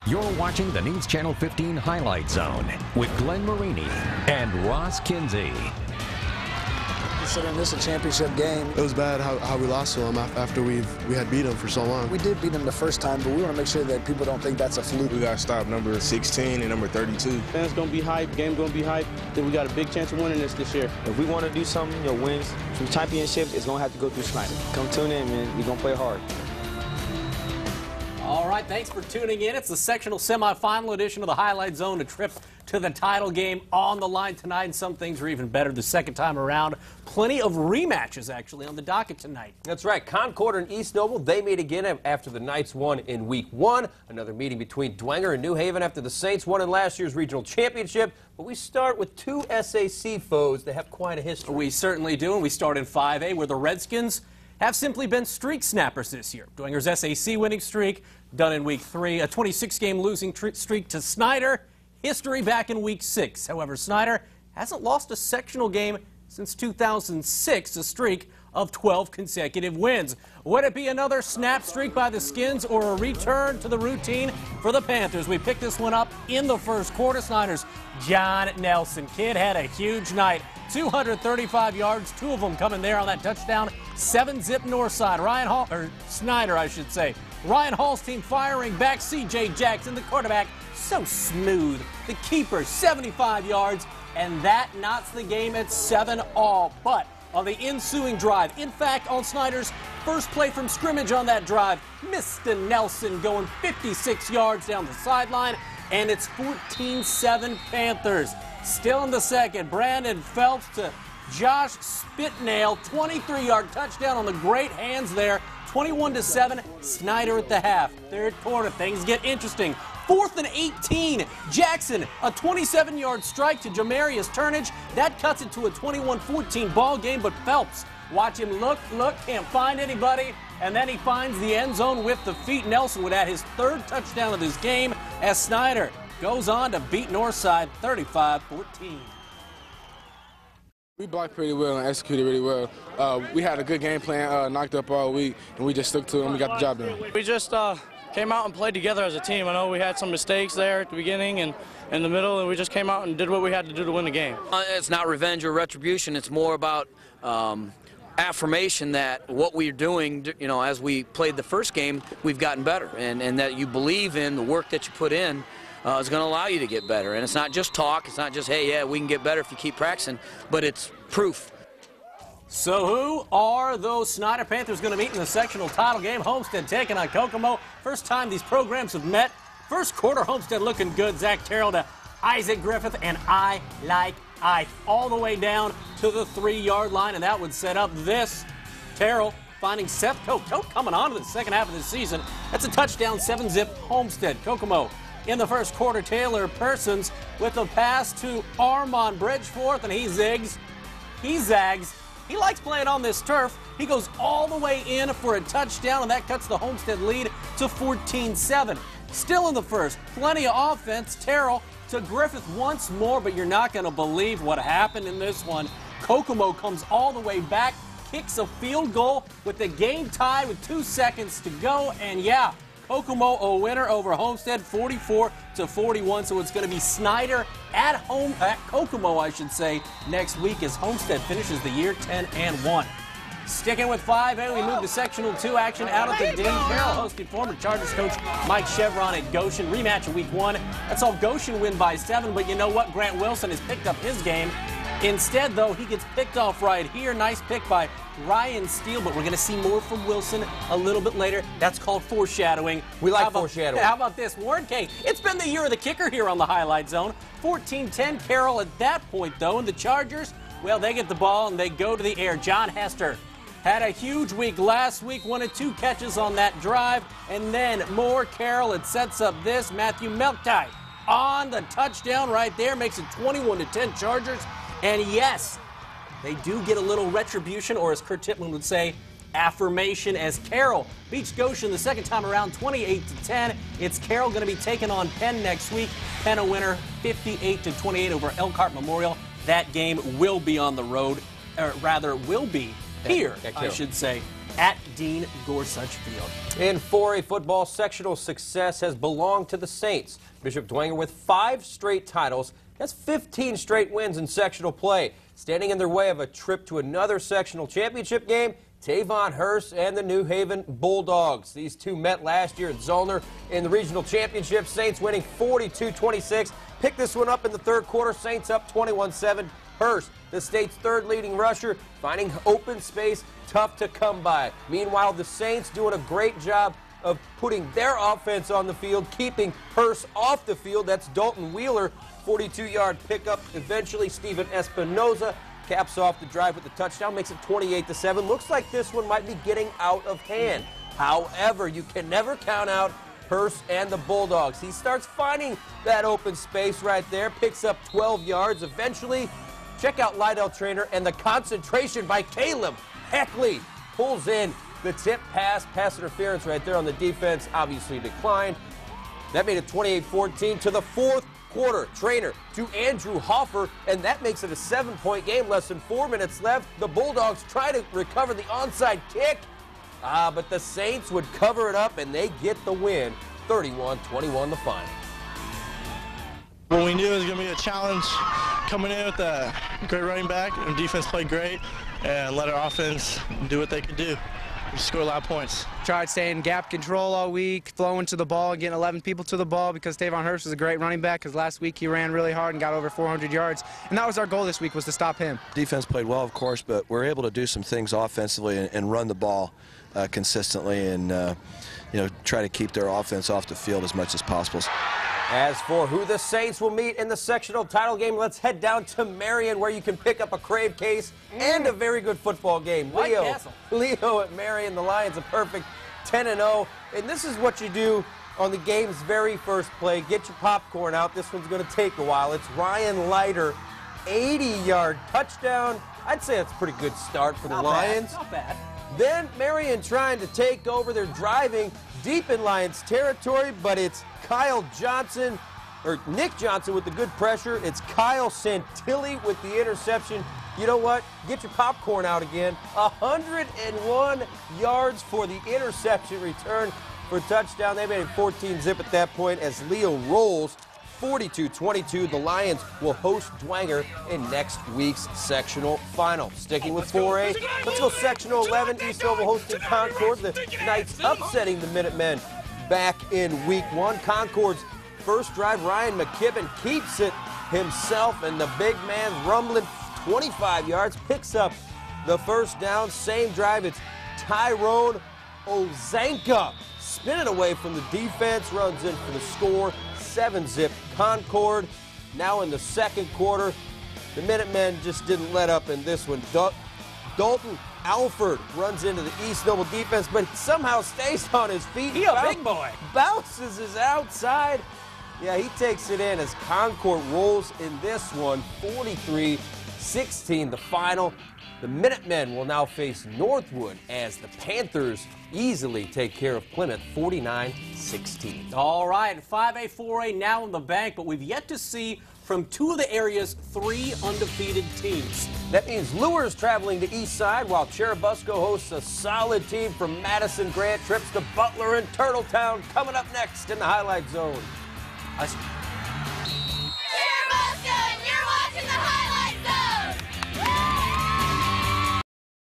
You're watching the News Channel 15 Highlight Zone with Glenn Marini and Ross Kinsey. Considering this a championship game. It was bad how we lost to them after we had beat them for so long. We did beat them the first time, but we want to make sure that people don't think that's a fluke. We got to stop number 16 and number 32. Fans going to be hyped, game going to be hyped, then we got a big chance of winning this year. If we want to do something, wins, some championships, it's going to have to go through Snyder. Come tune in, man. We're going to play hard. All right, thanks for tuning in. It's the sectional semifinal edition of the Highlight Zone. A trip to the title game on the line tonight, and some things are even better the second time around. Plenty of rematches, actually, on the docket tonight. That's right. Concord and East Noble, they meet again after the Knights won in Week 1. Another meeting between Dwenger and New Haven after the Saints won in last year's regional championship. But we start with two SAC foes that have quite a history. We certainly do, and we start in 5A, where the Redskins have simply been streak snappers this year. Dwenger's SAC winning streak done in Week 3, a 26-game losing streak to Snyder, history back in Week 6. However, Snyder hasn't lost a sectional game since 2006, a streak of 12 consecutive wins. Would it be another snap streak by the Skins or a return to the routine for the Panthers? We picked this one up in the first quarter. Snyder's John Nelson. Kid had a huge night. 235 yards, two of them coming there on that touchdown. 7-zip north side. Snyder, I should say. Ryan Hall's team firing back. C.J. Jackson, the quarterback, so smooth. The keeper, 75 yards, and that knots the game at 7-all. But on the ensuing drive, in fact, on Snyder's first play from scrimmage on that drive, Mr. Nelson going 56 yards down the sideline, and it's 14-7 Panthers. Still in the second, Brandon Phelps to Josh Spitnail, 23-yard touchdown on the great hands there. 21-7, Snyder at the half. Third quarter, things get interesting. 4th and 18, Jackson, a 27-yard strike to Jamarius Turnage. That cuts it to a 21-14 ball game, but Phelps, watch him look, can't find anybody, and then he finds the end zone with the feet. Nelson would add his third touchdown of this game as Snyder goes on to beat Northside 35-14. We blocked pretty well and executed really well. We had a good game plan, knocked up all week, and we just stuck to it and we got the job done. We just came out and played together as a team. I know we had some mistakes there at the beginning and in the middle, and we just came out and did what we had to do to win the game. It's not revenge or retribution. It's more about affirmation that what we're doing, as we played the first game, we've gotten better, and that you believe in the work that you put in is going to allow you to get better. And it's not just talk. It's not just, hey, yeah, we can get better if you keep practicing, but it's proof. So who are those Snyder Panthers going to meet in the sectional title game? Homestead taking on Kokomo. First time these programs have met. First quarter, Homestead looking good. Zach Terrell to Isaac Griffith, and I like Ike all the way down to the 3-yard line, and that would set up this. Terrell finding Seth Coke. Coke coming on to the second half of the season. That's a touchdown, 7-zip Homestead. Kokomo in the first quarter, Taylor Persons with a pass to Armand Bridgeforth, and he zigs. He zags. He likes playing on this turf. He goes all the way in for a touchdown, and that cuts the Homestead lead to 14-7. Still in the first, plenty of offense. Terrell to Griffith once more, but you're not going to believe what happened in this one. Kokomo comes all the way back, kicks a field goal with the game tied with 2 seconds to go, and yeah, Kokomo a winner over Homestead 44-41, so it's going to be Snyder at home, at Kokomo I should say, next week as Homestead finishes the year 10-1. Sticking with 5A, we move to Sectional 2 action out at the Dean. Carroll hosted former Chargers coach Mike Chevron at Goshen. Rematch of Week 1. That's all Goshen win by 7, but you know what? Grant Wilson has picked up his game. Instead, though, he gets picked off right here. Nice pick by Ryan Steele, but we're going to see more from Wilson a little bit later. That's called foreshadowing. We like foreshadowing. How about this? Warren K. It's been the year of the kicker here on the Highlight Zone. 14-10 Carroll at that point, though, and the Chargers, well, they get the ball and they go to the air. John Hester had a huge week last week, 1 of 2 catches on that drive, and then more Carroll. It sets up this. Matthew Melktai on the touchdown right there, makes it 21-10 Chargers. And yes, they do get a little retribution, or as Kurt Titman would say, affirmation, as Carroll beats Goshen the second time around 28-10. It's Carroll going to be taking on Penn next week. Penn a winner 58-28 over Elkhart Memorial. That game will be on the road, or rather will be here, I should say, at Dean Gorsuch Field. In 4A football, sectional success has belonged to the Saints. Bishop Dwenger with 5 straight titles. That's 15 straight wins in sectional play. Standing in their way of a trip to another sectional championship game, Tavon Hurst and the New Haven Bulldogs. These two met last year at Zollner in the regional championship. Saints winning 42-26. Picked this one up in the third quarter. Saints up 21-7. Hurst, the state's third leading rusher, finding open space, tough to come by. Meanwhile, the Saints doing a great job of putting their offense on the field, keeping Hurst off the field. That's Dalton Wheeler, 42-yard pickup. Eventually, Steven Espinoza caps off the drive with the touchdown, makes it 28-7. Looks like this one might be getting out of hand. However, you can never count out Hurst and the Bulldogs. He starts finding that open space right there, picks up 12 yards. Eventually, check out Lydell Trainer and the concentration by Caleb Heckley. Pulls in the tip pass interference right there on the defense, obviously declined. That made it 28-14 to the fourth quarter. Trainer to Andrew Hoffer, and that makes it a 7-point game. Less than 4 minutes left. The Bulldogs try to recover the onside kick, but the Saints would cover it up, and they get the win. 31-21 the final. What we knew it was going to be a challenge coming in with a great running back, and defense played great, and let our offense do what they could do. We scored a lot of points. Tried staying gap control all week, flowing to the ball, getting 11 people to the ball because Tavon Hurst is a great running back because last week he ran really hard and got over 400 yards. And that was our goal this week, was to stop him. Defense played well, of course, but we're able to do some things offensively and run the ball consistently and try to keep their offense off the field as much as possible. As for who the Saints will meet in the sectional title game, let's head down to Marion, where you can pick up a Crave case and a very good football game. Leo at Marion, the Lions a perfect 10-0. And this is what you do on the game's very first play. Get your popcorn out. This one's going to take a while. It's Ryan Leiter, 80-yard touchdown. I'd say that's a pretty good start for the Lions. Not bad. Then Marion trying to take over. They're driving deep in Lions territory, but it's Nick Johnson with the good pressure. It's Kyle Santilli with the interception. You know what? Get your popcorn out again. 101 yards for the interception return for touchdown. They made it 14-zip at that point as Leo rolls 42-22. The Lions will host Dwenger in next week's sectional final. Sticking with 4A, let's go sectional 11. East Oval hosting Concord. The Knights upsetting the Minutemen back in week 1. Concord's first drive, Ryan McKibben keeps it himself, and the big man rumbling 25 yards, picks up the first down. Same drive, it's Tyrone Ozanka spinning away from the defense, runs in for the score. 7-zip Concord. Now in the second quarter, the Minutemen just didn't let up in this one. Dalton Alford runs into the East Noble defense, but somehow stays on his feet. He a big boy. Bounces his outside. Yeah, he takes it in as Concord rolls in this one. 43-16 the final. The Minutemen will now face Northwood as the Panthers easily take care of Plymouth 49-16. All right, 5A, 4A now in the bank, but we've yet to see from 2 of the area's 3 undefeated teams. That means Lures traveling to East Side, while Cherubusco hosts a solid team from Madison. Grant trips to Butler and Turtletown coming up next in the Highlight Zone.